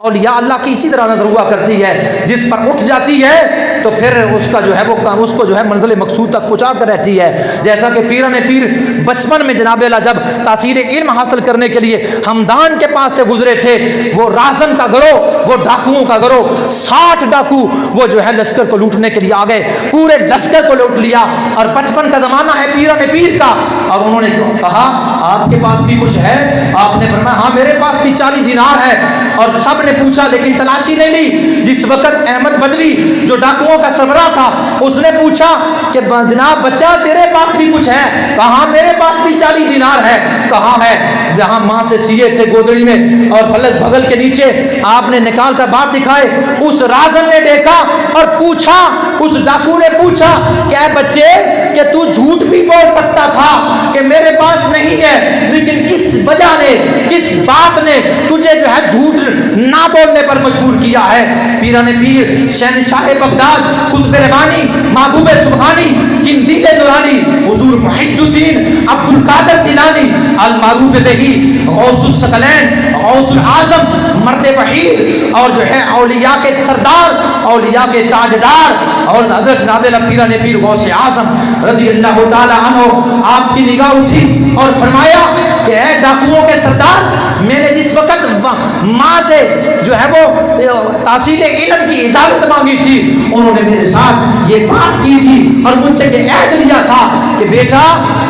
اولیاء اللہ کی اسی طرح نظر ہوا کرتی ہے، جس پر اٹھ جاتی ہے تو پھر اس کا جو ہے وہ اس کو جو ہے منزل مقصود تک پہنچا کر رہتی ہے۔ جیسا کہ پیران پیر بچپن میں جناب اللہ جب تاثیر علم حاصل کرنے کے لیے ہمدان کے پاس سے گزرے تھے، وہ رازن کا گروہ، وہ ڈاکوؤں کا گروہ، 60 ڈاکو وہ جو ہے لشکر کو لوٹنے کے لیے آ گئے، پورے لشکر کو لوٹ لیا۔ اور بچپن کا زمانہ ہے پیران پیر کا، اور انہوں نے کہا آپ کے پاس بھی کچھ ہے؟ آپ نے فرمایا ہاں میرے پاس بھی 40 دینار ہے۔ اور سب نے پوچھا لیکن تلاشی نہیں لی۔ جس وقت احمد بدوی جو ڈاکوؤں کا سربراہ تھا اس نے پوچھا کہ جناب بچہ تیرے پاس بھی کچھ ہے؟ کہا میرے پاس بھی 40 دینار ہے۔ کہاں ہے؟ جہاں ماں سے سیے تھے گودڑی میں اور پلک بغل کے نیچے، آپ نے نکال کر بات دکھائے۔ اس رازن نے دیکھا اور پوچھا، اس ڈاکو نے پوچھا کہ اے بچے کہ تو جھوٹ بھی بول سکتا تھا کہ میرے پاس نہیں ہے، لیکن کس وجہ نے، کس بات نے تجھے جو ہے جھوٹ نہ بولنے پر مجبور کیا ہے؟ پیران پیر شہنشاہ بغداد قطب ربانی محبوب سبحانی قندیل نورانی حضور محی الدین عبد القادر جیلانی المعروف بہی غوث الثقلین غوث العظم مرد وحید اور جو ہے اولیاء کے سردار، اولیاء کے تاجدار، اور حضرت جناب پیران پیر غوث اعظم رضی اللہ تعالی عنہ، آپ کی نگاہ اٹھی اور فرمایا کہ اے ڈاکوؤں کے سردار، میں نے جس وقت ماں سے جو ہے وہ تحصیل علم کی اجازت مانگی تھی، انہوں نے میرے ساتھ یہ بات کی تھی اور مجھ سے یہ عہد لیا تھا کہ بیٹا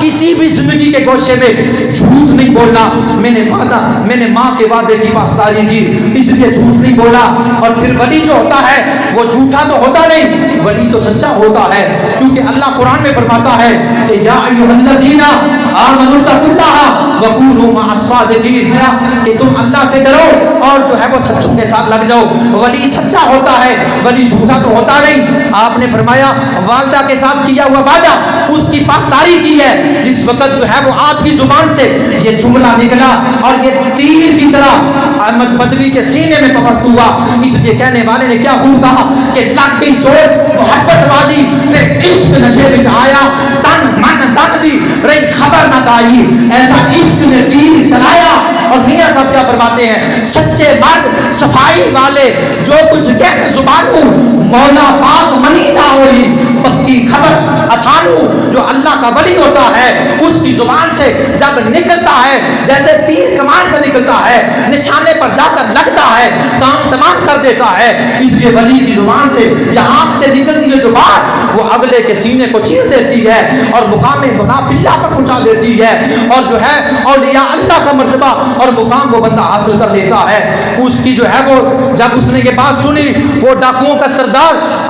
کسی بھی زندگی کے گوشے میں جھوٹ نہیں بولنا۔ میں نے ماں کے وعدے کی پاسداری کی، اس لیے جھوٹ نہیں بولا۔ اور پھر ولی جو ہوتا ہے وہ جھوٹا تو ہوتا نہیں، ولی تو سچا ہوتا ہے، کیونکہ اللہ قرآن میں فرماتا ہے کہ یا ایھا الذین آمنوا اتقوا اللہ وکونوا مع الصادقین، کہ تم اللہ سے ڈرو اور جو ہے وہ سچوں کے ساتھ لگ جاؤ۔ ولی سچا ہوتا ہے، ولی جھوٹا تو ہوتا نہیں۔ آپ نے فرمایا والدہ کے ساتھ کیا ہوا وعدہ اس کی پاسداری کی ہے۔ جس وقت جو ہے وہ آپ کی زبان سے یہ جملہ نکلا اور یہ تیر کی طرح احمد بدوی کے سینے میں پفست ہوا، اس لیے کہنے والے نے کیا خوب کہا کہ لگ گئی چوٹ محبت والی، پھر عشق نشے وچ آیا، تن من دت دی رہی خبر نہ کائی، ایسا عشق نے تیر چلایا۔ اور میاں صاحب کیا فرماتے ہیں، سچے مرد صفائی والے جو کچھ کہتے زبانوں مولا پاک منی نہ ہوئی، پکی خبر آسانو جو اللہ کا ولی ہوتا ہے اس کی زبان سے جب نکلتا ہے جیسے تیر کمان سے نکلتا ہے، نشانے پر جا کر لگتا ہے، کام تمام کر دیتا ہے۔ اس لیے ولی کی زبان سے یا آنکھ سے نکلتی ہے جو بات وہ اگلے کے سینے کو چیر دیتی ہے اور مقام منافع اللہ پر پہنچا دیتی ہے، اور جو ہے اولیاء اللہ کا مرتبہ اور مقام وہ بندہ حاصل کر لیتا ہے۔ اس کی جو ہے وہ جب اس نے یہ بات سنی، وہ ڈاکوؤں کا سردار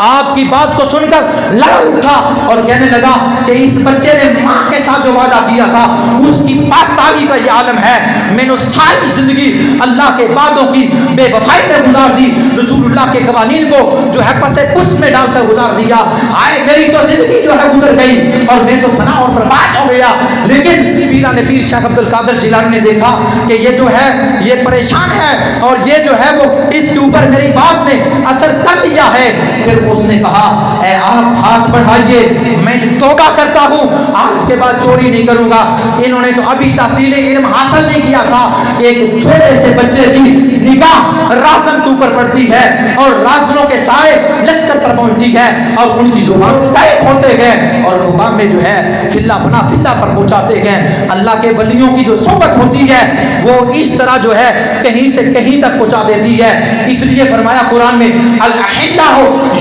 آپ کی بات کو سن کر لڑ اٹھا اور کہنے لگا کہ اس بچے نے ماں کے ساتھ جو وعدہ کیا تھا اس کی پاسداری کا یہ عالم ہے۔ میں نے ساری زندگی اللہ کے وعدوں کی بے وفائی میں گزار دی، رسول اللہ کے قوانین کو جو ہے پس پشت میں ڈال کر گزار دیا۔ آئے میری تو زندگی جو ہے گزر گئی اور میں تو فنا اور برباد ہو گیا۔ لیکن پیران پیر شیخ عبد القادر جیلانی نے دیکھا کہ یہ جو ہے یہ پریشان ہے اور یہ جو ہے وہ اس کے اوپر میری بات نے اثر کر لیا ہے۔ پھر اس نے کہا اے آپ ہاتھ بڑھائیے، میں توبہ کرتا ہوں، آج کے بعد چوری نہیں کروں گا۔ انہوں نے تو ابھی تحصیل علم حاصل نہیں کیا تھا، ایک چھوٹے سے بچے کی نگاہ رازن کے اوپر پڑتی ہے اور رازنوں کے سارے لشکر پر پہنچتی ہے اور ان کی زبان ٹائپ ہوتے ہیں اور مقام میں جو ہے فلا فنا فلا پر پہنچاتے ہیں۔ اللہ کے ولیوں کی جو صحبت ہوتی ہے وہ اس طرح جو ہے کہیں سے کہیں تک پہنچا دیتی ہے۔ اس لیے فرمایا قرآن میں الاحلہ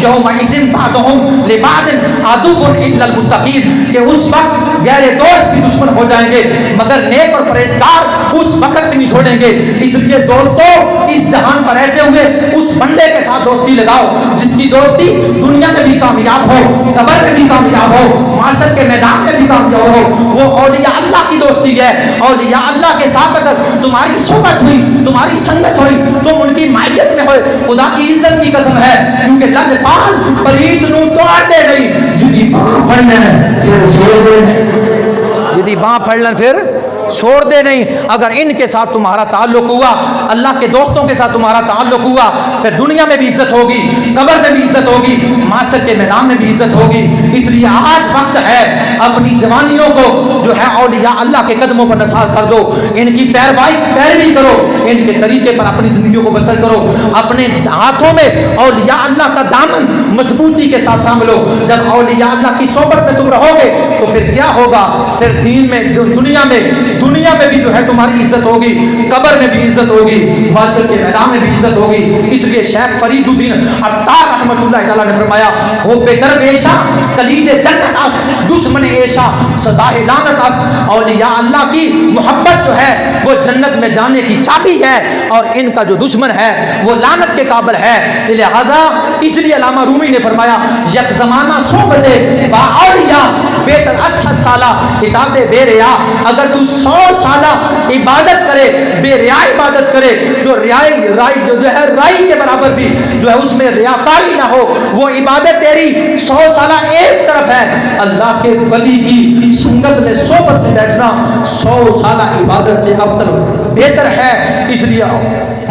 یومئذ بعضهم لبعض عدو الا المتقین، کہ اس وقت غیر دوست بھی دشمن ہو جائیں گے مگر نیک اور پرہیزگار اس وقت بھی نہیں چھوڑیں گے۔ اس لیے دوستو اس جہان پر رہتے ہوئے اس بندے کے ساتھ دوستی لگاؤ جس کی دوستی دنیا میں بھی کامیاب ہو، قبر میں بھی کامیاب ہو، معاشر کے میدان میں بھی کامیاب ہو۔ وہ اولیاء اللہ کی دوستی ہے۔ اولیاء اللہ کے ساتھ اگر تمہاری صحبت ہوئی، تمہاری سنگت ہوئی، تم ان کی مائیت میں ہوئے، خدا کی عزت کی قسم ہے، کیونکہ لجپال پرید نو توڑتے نہیں، جدی باں پڑھنا پھر چھوڑ دینا، جدی باں پڑھ لیں پھر چھوڑ دے نہیں. اگر ان کے ساتھ تمہارا تعلق ہوا, اللہ کے دوستوں کے ساتھ تمہارا تعلق ہوا, پھر دنیا میں بھی عزت ہوگی, قبر میں بھی عزت ہوگی, معاشر کے میدان میں بھی عزت ہوگی. اس لیے آج وقت ہے اپنی جوانیوں کو جو ہے اولیاء اللہ کے قدموں پر نثار کر دو, ان کی پیروی کرو, ان کے طریقے پر اپنی زندگیوں کو بسر کرو. اپنے ہاتھوں میں اولیاء اللہ کا دامن مضبوطی کے ساتھ تھام لو. جب اولیاء اللہ کی صحبت میں تم رہو گے تو پھر کیا ہوگا, پھر دین میں, دنیا میں بھی جو ہے تمہاری عزت ہوگی, قبر میں بھی عزت ہوگی, معاشر کے میدان میں بھی عزت ہوگی. اس لیے شیخ فرید الدین عطار رحمۃ اللہ تعالیٰ نے فرمایا, ہو بے درویشا کلید جنت اس, دشمن ایشا سزا لعنت اس. اولیاء اللہ کی محبت جو ہے وہ جنت میں جانے کی چابی ہے, اور ان کا جو دشمن ہے وہ لعنت کے قابل ہے. لہذا اس لیے علامہ رومی نے فرمایا, یک زمانہ صحبت با اولیاء بہتر 80 سالہ اطاعت بے ریا. اگر تو 100 سالہ عبادت کرے, بے ریا عبادت کرے, جو رائی کے برابر بھی جو ہے اس میں ریاکاری نہ ہو, وہ عبادت تیری 100 سالہ ایک طرف ہے. اللہ کے ولی کی سنگت میں صحبت میں بیٹھنا 100 سالہ عبادت سے افضل بہتر ہے. اس لیے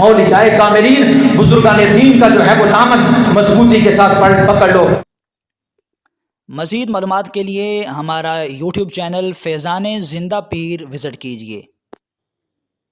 اولیاء کاملین, بزرگان دین کا جو ہے وہ دامن مضبوطی کے ساتھ پکڑ لو. مزید معلومات کے لیے ہمارا یوٹیوب چینل فیضان زندہ پیر وزٹ کیجیے.